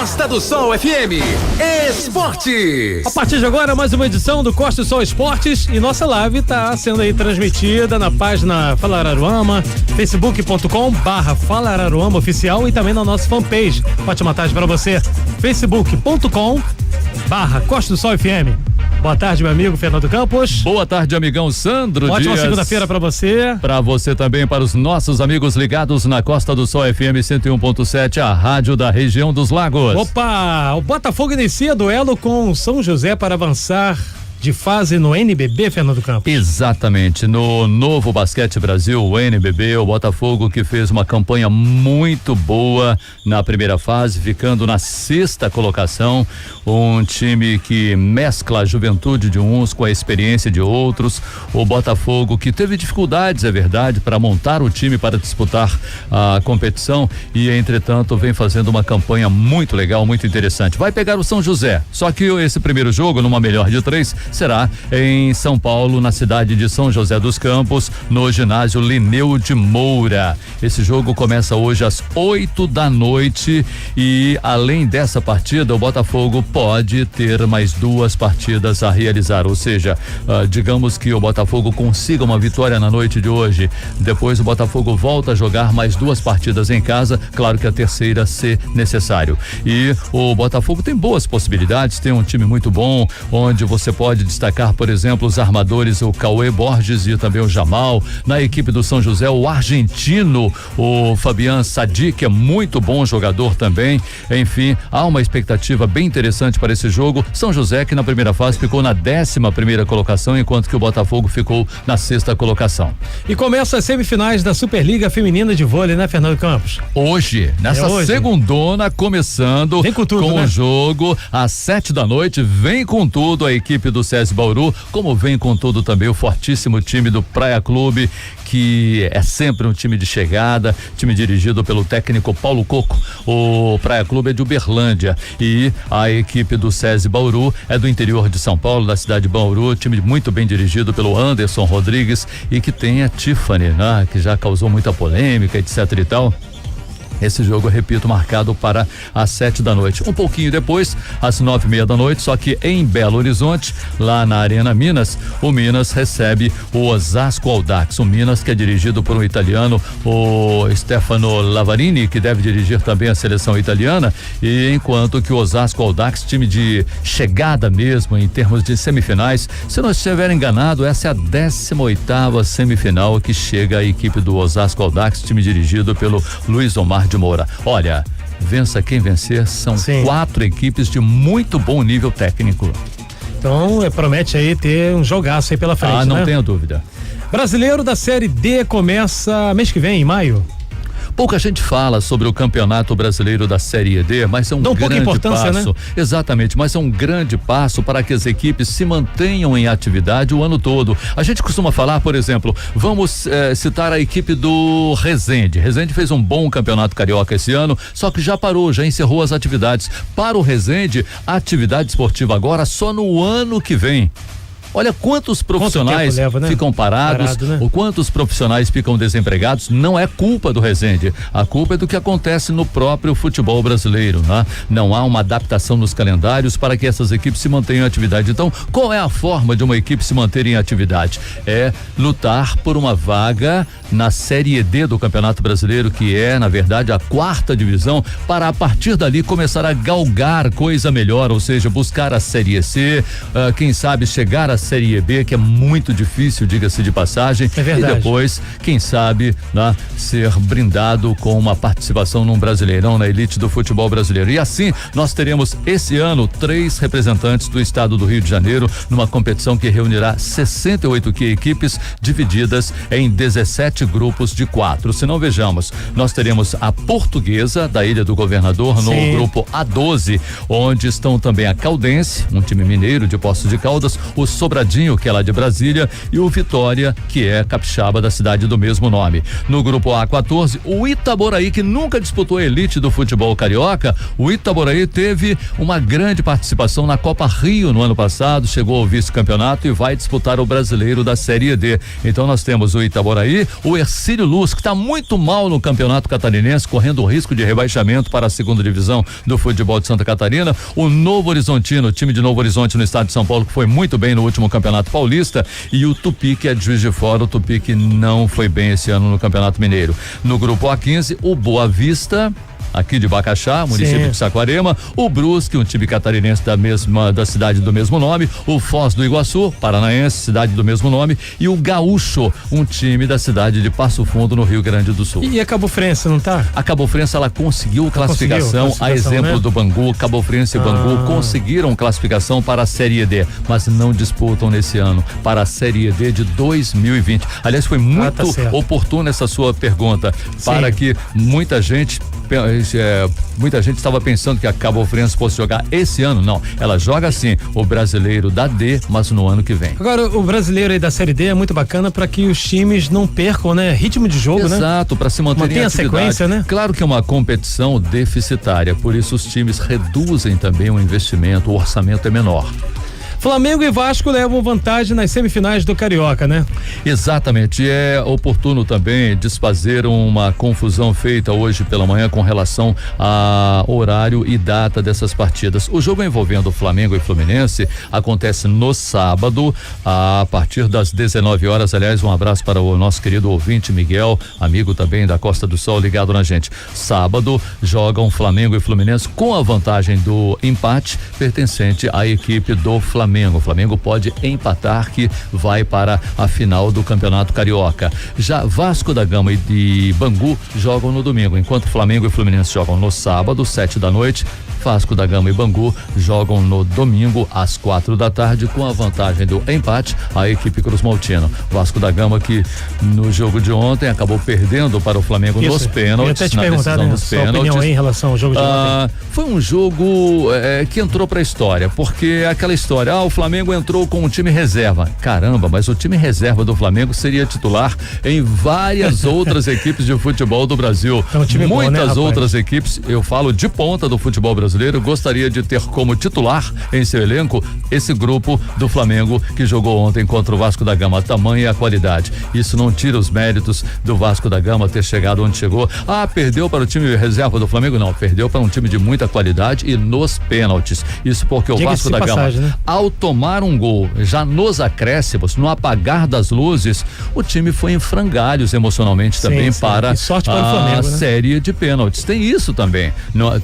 Costa do Sol FM Esportes. A partir de agora, mais uma edição do Costa do Sol Esportes, e nossa live está sendo aí transmitida na página Fala Araruama, facebook.com/Fala Araruama Oficial, e também na nossa fanpage. Ótima tarde para você, facebook.com/Costa do Sol FM. Boa tarde, meu amigo Fernando Campos. Boa tarde, amigão Sandro Dias. Ótima segunda-feira para você. Para você também, para os nossos amigos ligados na Costa do Sol FM 101.7, a rádio da região dos Lagos. Opa, o Botafogo inicia duelo com São José para avançar de fase no NBB, Fernando Campos. Exatamente, no Novo Basquete Brasil, o NBB, o Botafogo que fez uma campanha muito boa na primeira fase, ficando na 6ª colocação, um time que mescla a juventude de uns com a experiência de outros, o Botafogo que teve dificuldades, é verdade, para montar o time para disputar a competição e, entretanto, vem fazendo uma campanha muito legal, muito interessante. Vai pegar o São José, só que esse primeiro jogo, numa melhor de 3, será em São Paulo, na cidade de São José dos Campos, no ginásio Lineu de Moura. Esse jogo começa hoje às 8 da noite e, além dessa partida, o Botafogo pode ter mais 2 partidas a realizar, ou seja, digamos que o Botafogo consiga uma vitória na noite de hoje, depois o Botafogo volta a jogar mais 2 partidas em casa, claro que a terceira se necessário. E o Botafogo tem boas possibilidades, tem um time muito bom, onde você pode destacar, por exemplo, os armadores, o Cauê Borges e também o Jamal. Na equipe do São José, o argentino, o Fabian Sadi, que é muito bom jogador também. Enfim, há uma expectativa bem interessante para esse jogo. São José, que na primeira fase ficou na 11ª colocação, enquanto que o Botafogo ficou na 6ª colocação. E começa as semifinais da Superliga Feminina de Vôlei, né, Fernando Campos? Hoje, nessa segundona, começando com tudo, com o jogo às 7 da noite, vem com tudo a equipe do SESI Bauru, como vem com tudo também o fortíssimo time do Praia Clube, que é sempre um time de chegada, time dirigido pelo técnico Paulo Coco. O Praia Clube é de Uberlândia e a equipe do SESI Bauru é do interior de São Paulo, da cidade de Bauru, time muito bem dirigido pelo Anderson Rodrigues e que tem a Tiffany, né, que já causou muita polêmica, etc e tal. Esse jogo, repito, marcado para às 7 da noite. Um pouquinho depois, às 9:30 da noite, só que em Belo Horizonte, lá na Arena Minas, o Minas recebe o Osasco Audax. O Minas, que é dirigido por um italiano, o Stefano Lavarini, que deve dirigir também a seleção italiana, e enquanto que o Osasco Audax, time de chegada mesmo em termos de semifinais, se não estiver enganado, essa é a 18ª semifinal que chega a equipe do Osasco Audax, time dirigido pelo Luiz Omar de Moura. Olha, vença quem vencer, são 4 equipes de muito bom nível técnico. Então, promete aí ter um jogaço aí pela frente, não né? tenha dúvida. Brasileiro da Série D começa mês que vem, em maio. Pouca gente fala sobre o Campeonato Brasileiro da Série D, mas é um grande passo. Né? Exatamente, mas é um grande passo para que as equipes se mantenham em atividade o ano todo. A gente costuma falar, por exemplo, vamos citar a equipe do Resende. Resende fez um bom campeonato carioca esse ano, só que já parou, já encerrou as atividades. Para o Resende, a atividade esportiva agora só no ano que vem. Olha quantos profissionais ficam parados, né? Ou quantos profissionais ficam desempregados. Não é culpa do Resende, a culpa é do que acontece no próprio futebol brasileiro, né? Não há uma adaptação nos calendários para que essas equipes se mantenham em atividade. Então, qual é a forma de uma equipe se manter em atividade? É lutar por uma vaga na Série D do Campeonato Brasileiro, que é, na verdade, a 4ª divisão, para a partir dali começar a galgar coisa melhor, ou seja, buscar a Série C, quem sabe chegar à Série B, que é muito difícil, diga-se de passagem. É verdade. E depois, quem sabe, né, ser brindado com uma participação num Brasileirão, na elite do futebol brasileiro. E assim, nós teremos esse ano 3 representantes do estado do Rio de Janeiro numa competição que reunirá 68 equipes divididas em 17 grupos de 4. Se não, vejamos, nós teremos a Portuguesa da Ilha do Governador no grupo A12, onde estão também a Caldense, um time mineiro de Poços de Caldas, o Sobradinho Sobradinho, que é lá de Brasília, e o Vitória, que é capixaba da cidade do mesmo nome. No grupo A14, o Itaboraí, que nunca disputou a elite do futebol carioca, o Itaboraí teve uma grande participação na Copa Rio no ano passado, chegou ao vice-campeonato e vai disputar o brasileiro da Série D. Então nós temos o Itaboraí, o Hercílio Luz, que está muito mal no campeonato catarinense, correndo o risco de rebaixamento para a segunda divisão do futebol de Santa Catarina, o Novo Horizontino, o time de Novo Horizonte no estado de São Paulo, que foi muito bem no último campeonato paulista, e o Tupi, que é de Juiz de Fora, o Tupi que não foi bem esse ano no Campeonato Mineiro. No grupo A15, o Boa Vista, aqui de Bacaxá, município Sim. de Saquarema, o Brusque, um time catarinense da cidade do mesmo nome, o Foz do Iguaçu, paranaense, cidade do mesmo nome, e o Gaúcho, um time da cidade de Passo Fundo, no Rio Grande do Sul. E a Cabo Frense, não tá? A Cabo Frense, ela conseguiu classificação, a exemplo, né, do Bangu. Cabo Frense e Bangu conseguiram classificação para a Série D, mas não disputam nesse ano para a Série D de 2020. Aliás, foi muito oportuna essa sua pergunta, para que muita gente estava pensando que a Cabo Frense fosse jogar esse ano. Não, ela joga sim o brasileiro da D, mas no ano que vem. Agora, o brasileiro aí da Série D é muito bacana para que os times não percam, né? Ritmo de jogo, né? Exato, para se manterem em a atividade. sequência, né? Claro que é uma competição deficitária, por isso os times reduzem também o investimento, o orçamento é menor. Flamengo e Vasco levam vantagem nas semifinais do Carioca, né? Exatamente, é oportuno também desfazer uma confusão feita hoje pela manhã com relação a horário e data dessas partidas. O jogo envolvendo Flamengo e Fluminense acontece no sábado, a partir das 19 horas. Aliás, um abraço para o nosso querido ouvinte Miguel, amigo também da Costa do Sol, ligado na gente. Sábado jogam Flamengo e Fluminense com a vantagem do empate pertencente à equipe do Flamengo. O Flamengo pode empatar, que vai para a final do Campeonato Carioca. Já Vasco da Gama e Bangu jogam no domingo, enquanto Flamengo e Fluminense jogam no sábado, 7h. Vasco da Gama e Bangu jogam no domingo às 4h, com a vantagem do empate a equipe Cruz-Maltino. Vasco da Gama, que no jogo de ontem acabou perdendo para o Flamengo nos pênaltis. Eu até te perguntar, né, sua opinião aí em relação ao jogo de ontem. Foi um jogo que entrou pra história, porque aquela história, o Flamengo entrou com um time reserva. Caramba, mas o time reserva do Flamengo seria titular em várias outras equipes de futebol do Brasil. É um time Muitas bom, né, outras equipes, eu falo de ponta do futebol brasileiro, gostaria de ter como titular em seu elenco esse grupo do Flamengo que jogou ontem contra o Vasco da Gama. Tamanha a qualidade. Isso não tira os méritos do Vasco da Gama ter chegado onde chegou. Perdeu para o time reserva do Flamengo? Não, perdeu para um time de muita qualidade e nos pênaltis. Isso porque o Vasco da Gama, ao tomar um gol já nos acréscimos, no apagar das luzes, o time foi em frangalhos emocionalmente também para a Flamengo, né? série de pênaltis. Tem isso também.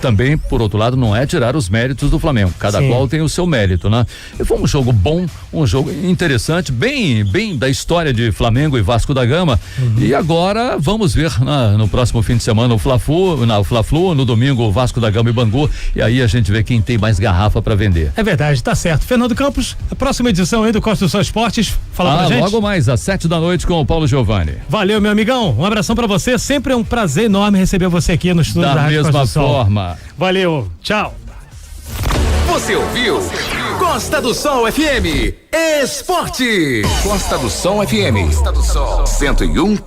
Também, por outro lado, não é tirar os méritos do Flamengo. Cada qual tem o seu mérito, né? E foi um jogo bom, um jogo interessante, bem da história de Flamengo e Vasco da Gama. E agora vamos ver no próximo fim de semana o Fla-Flu, no domingo o Vasco da Gama e Bangu, e aí a gente vê quem tem mais garrafa para vender. É verdade, tá certo. Fernando Campos, a próxima edição aí do Costa do Sol Esportes, fala pra gente. Logo mais às 7h com o Paulo Giovanni. Valeu, meu amigão, um abração pra você, sempre é um prazer enorme receber você aqui no estúdio da Rádio Costa do Sol. Da mesma forma. Valeu, tchau. Você ouviu? Costa do Sol FM Esporte. Costa do Sol FM 101.